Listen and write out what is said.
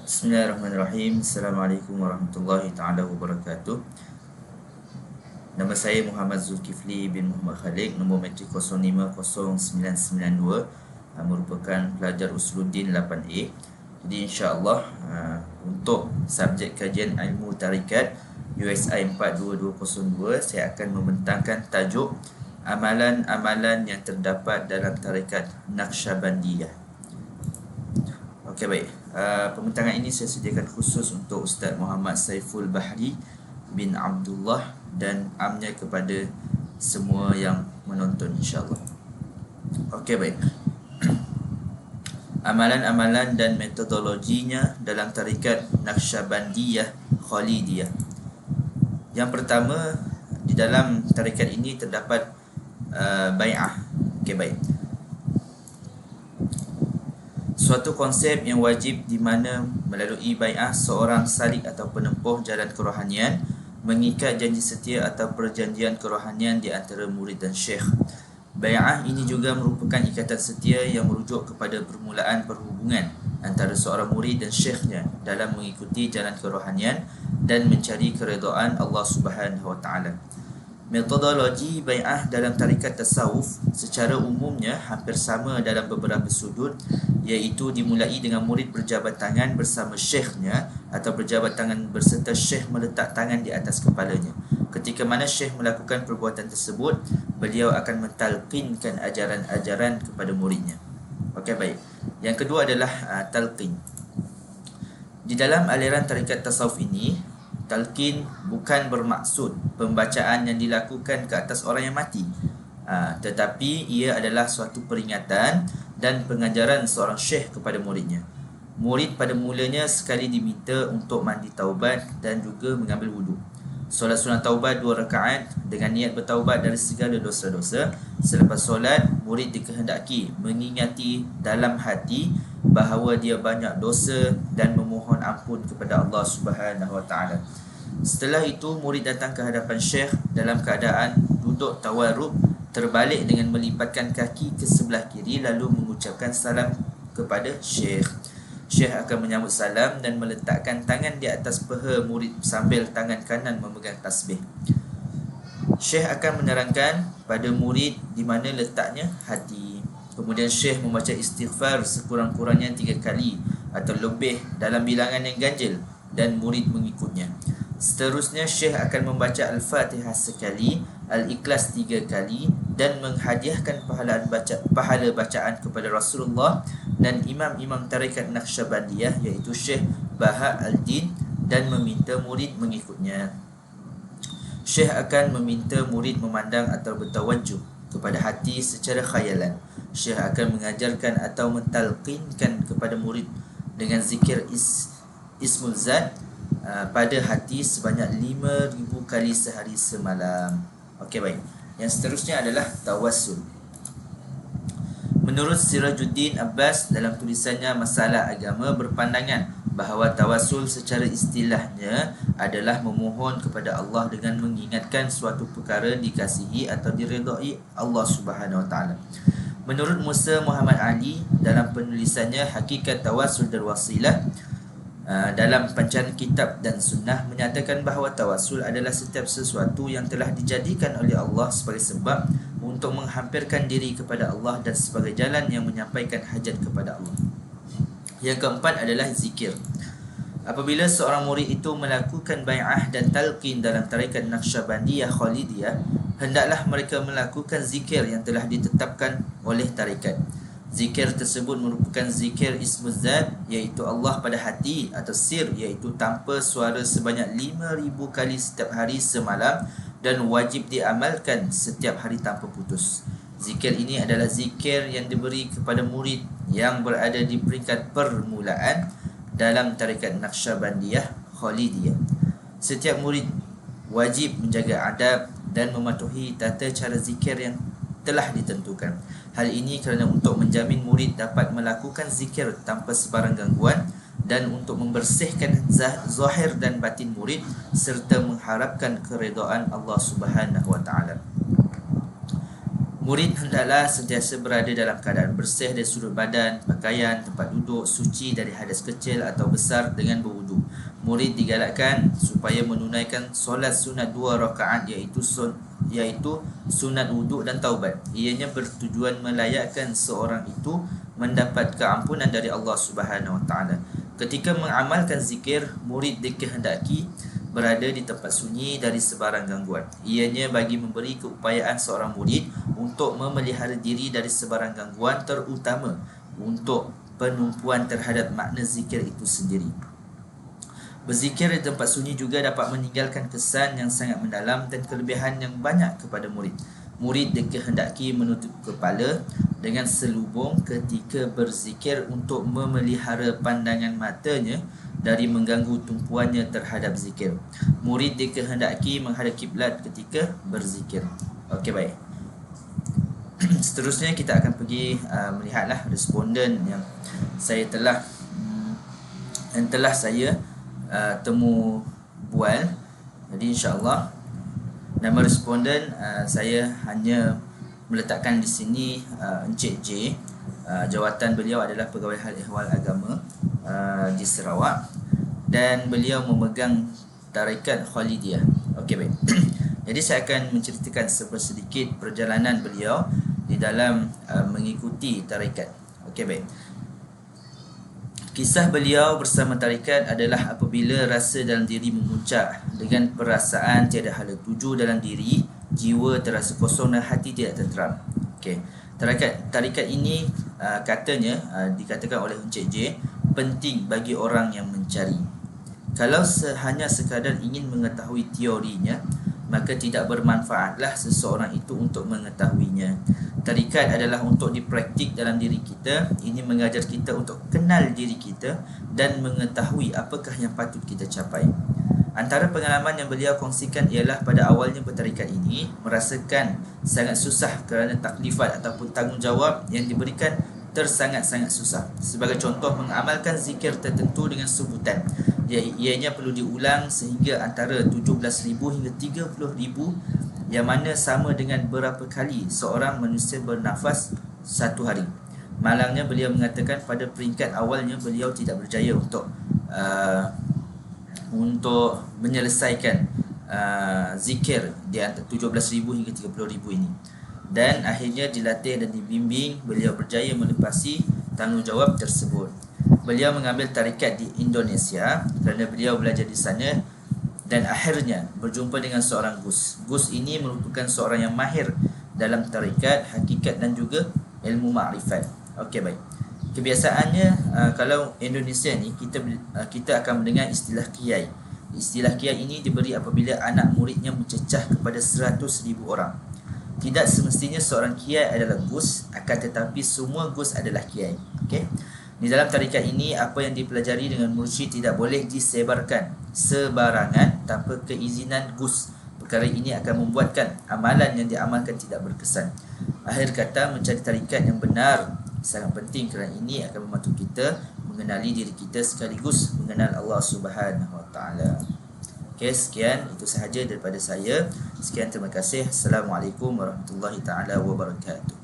Bismillahirrahmanirrahim. Assalamualaikum warahmatullahi taala wabarakatuh. Nama saya Muhammad Zulkifli bin Muhammad Khalik, nombor matrik 050992, merupakan pelajar Usuluddin 8A. Jadi insya-Allah untuk subjek kajian ilmu tarikat USI 42202, saya akan membentangkan tajuk amalan-amalan yang terdapat dalam tarikat Naqsyabandiyah. Okey, baik. Pembentangan ini saya sediakan khusus untuk Ustaz Muhammad Saiful Bahri bin Abdullah dan amnya kepada semua yang menonton, insya-Allah. Okey, baik. Amalan-amalan dan metodologinya dalam tarikat Naqsyabandiyah Khalidiyah. Yang pertama, di dalam tarikat ini terdapat bai'ah. Okey, baik. Suatu konsep yang wajib di mana melalui bai'ah seorang salik atau penempuh jalan kerohanian mengikat janji setia atau perjanjian kerohanian di antara murid dan syekh. Bai'ah ini juga merupakan ikatan setia yang merujuk kepada permulaan perhubungan antara seorang murid dan syekhnya dalam mengikuti jalan kerohanian dan mencari keredaan Allah Subhanahu Wa Taala. Metodologi bai'ah dalam tarikat tasawuf secara umumnya hampir sama dalam beberapa sudut, iaitu dimulai dengan murid berjabat tangan bersama syekhnya atau berjabat tangan berserta syekh meletak tangan di atas kepalanya. Ketika mana syekh melakukan perbuatan tersebut, beliau akan mentalqinkan ajaran-ajaran kepada muridnya. Okey, baik. Yang kedua adalah talqin. Di dalam aliran tarikat tasawuf ini, talqin bukan bermaksud pembacaan yang dilakukan ke atas orang yang mati, tetapi ia adalah suatu peringatan dan pengajaran seorang syekh kepada muridnya. Murid pada mulanya sekali diminta untuk mandi taubat dan juga mengambil wuduk. Solat sunat taubat 2 rakaat dengan niat bertaubat dari segala dosa-dosa. Selepas solat, murid dikehendaki mengingati dalam hati bahawa dia banyak dosa dan memohon ampun kepada Allah Subhanahu Wa Taala. Setelah itu, murid datang ke hadapan syekh dalam keadaan duduk tawarruk, terbalik dengan melipatkan kaki ke sebelah kiri lalu mengucapkan salam kepada syekh. Syekh akan menyambut salam dan meletakkan tangan di atas peha murid sambil tangan kanan memegang tasbih. Syekh akan menerangkan pada murid di mana letaknya hati. Kemudian syekh membaca istighfar sekurang-kurangnya 3 kali atau lebih dalam bilangan yang ganjil dan murid mengikutnya. Seterusnya syekh akan membaca Al-Fatihah sekali, Al-Ikhlas 3 kali dan menghadiahkan pahala bacaan kepada Rasulullah dan imam-imam tarikat Naqsyabandiyah iaitu Syekh Baha Al-Din dan meminta murid mengikutnya. Syekh akan meminta murid memandang atau bertawajuh kepada hati secara khayalan. Syekh akan mengajarkan atau mentalqinkan kepada murid dengan zikir Ismul Zat pada hati sebanyak 5,000 kali sehari semalam. Okey, baik. Yang seterusnya adalah tawassul. Menurut Sirajuddin Abbas dalam tulisannya Masalah Agama berpandangan bahawa tawassul secara istilahnya adalah memohon kepada Allah dengan mengingatkan suatu perkara dikasihi atau diredai Allah Subhanahu Wa Taala. Menurut Musa Muhammad Ali dalam penulisannya Hakikat Tawassul dan Wasilah, dalam Pancaran Kitab dan Sunnah menyatakan bahawa tawassul adalah setiap sesuatu yang telah dijadikan oleh Allah sebagai sebab untuk menghampirkan diri kepada Allah dan sebagai jalan yang menyampaikan hajat kepada Allah. Yang keempat adalah zikir. Apabila seorang murid itu melakukan bai'ah dan talqin dalam tarikat Naqsyabandiyah Khalidiyah, hendaklah mereka melakukan zikir yang telah ditetapkan oleh tarikat. Zikir tersebut merupakan zikir Ismul Zat, iaitu Allah pada hati, atau sir, iaitu tanpa suara sebanyak 5,000 kali setiap hari semalam dan wajib diamalkan setiap hari tanpa putus. Zikir ini adalah zikir yang diberi kepada murid yang berada di peringkat permulaan dalam tarikat Naqsyabandiyah Khalidiyah. Setiap murid wajib menjaga adab dan mematuhi tata cara zikir yang telah ditentukan. Hal ini kerana untuk menjamin murid dapat melakukan zikir tanpa sebarang gangguan dan untuk membersihkan zahir dan batin murid serta mengharapkan keredaan Allah Subhanahu Wa Taala. Murid hendaklah sentiasa berada dalam keadaan bersih dari sudut badan, pakaian, tempat duduk, suci dari hadas kecil atau besar dengan berwudu. Murid digalakkan supaya menunaikan solat sunat 2 rakaat iaitu sunat wudu dan taubat. Ianya bertujuan melayakkan seorang itu mendapat keampunan dari Allah Subhanahu Wa Taala. Ketika mengamalkan zikir, murid dikehendaki berada di tempat sunyi dari sebarang gangguan. Ianya bagi memberi keupayaan seorang murid untuk memelihara diri dari sebarang gangguan, terutama untuk penumpuan terhadap makna zikir itu sendiri. Berzikir di tempat sunyi juga dapat meninggalkan kesan yang sangat mendalam dan kelebihan yang banyak kepada murid. Murid dikehendaki menutup kepala dengan selubung ketika berzikir untuk memelihara pandangan matanya dari mengganggu tumpuannya terhadap zikir. Murid dikehendaki menghadap kiblat ketika berzikir. Okey, baik. Seterusnya kita akan pergi melihatlah responden yang saya telah saya temu bual. Jadi insya-Allah nama responden saya hanya meletakkan di sini Encik J. Jawatan beliau adalah Pegawai Hal Ehwal Agama di Sarawak dan beliau memegang tarikat Khalidiyah. Okey, baik. Jadi saya akan menceritakan sedikit perjalanan beliau di dalam mengikuti tarikat. Okey, baik. Kisah beliau bersama tarikat adalah apabila rasa dalam diri memuncak dengan perasaan tiada hala tuju dalam diri, jiwa terasa kosong dan hati tidak tenteram. Okey. Tarikat ini katanya dikatakan oleh Encik J, penting bagi orang yang mencari. Kalau hanya sekadar ingin mengetahui teorinya, maka tidak bermanfaatlah seseorang itu untuk mengetahuinya. Tarikat adalah untuk dipraktik dalam diri kita. Ini mengajar kita untuk kenal diri kita dan mengetahui apakah yang patut kita capai. Antara pengalaman yang beliau kongsikan ialah pada awalnya bertarikat ini merasakan sangat susah kerana taklifat ataupun tanggungjawab yang diberikan tersangat-sangat susah. Sebagai contoh, mengamalkan zikir tertentu dengan sebutan, ianya perlu diulang sehingga antara 17,000 hingga 30,000, yang mana sama dengan berapa kali seorang manusia bernafas satu hari. Malangnya beliau mengatakan pada peringkat awalnya beliau tidak berjaya untuk menyelesaikan zikir di antara 17,000 hingga 30,000 ini. Dan akhirnya dilatih dan dibimbing, beliau berjaya melepasi tanggungjawab tersebut. Beliau mengambil tarikat di Indonesia kerana beliau belajar di sana dan akhirnya berjumpa dengan seorang Gus. Gus ini merupakan seorang yang mahir dalam tarikat, hakikat dan juga ilmu ma'rifat. Okey, baik. Kebiasaannya kalau Indonesia ni kita akan mendengar istilah kiai. Istilah kiai ini diberi apabila anak muridnya mencecah kepada 100,000 orang. Tidak semestinya seorang kiai adalah Gus, akan tetapi semua Gus adalah kiai. Okey. Di dalam tarikat ini, apa yang dipelajari dengan mursyid tidak boleh disebarkan sebarangan tanpa keizinan Gus. Perkara ini akan membuatkan amalan yang diamalkan tidak berkesan. Akhir kata, mencari tarikat yang benar sangat penting kerana ini akan membantu kita mengenali diri kita sekaligus mengenal Allah Subhanahu Wa Taala. Okey, sekian itu sahaja daripada saya. Sekian, terima kasih. Assalamualaikum warahmatullahi taala wabarakatuh.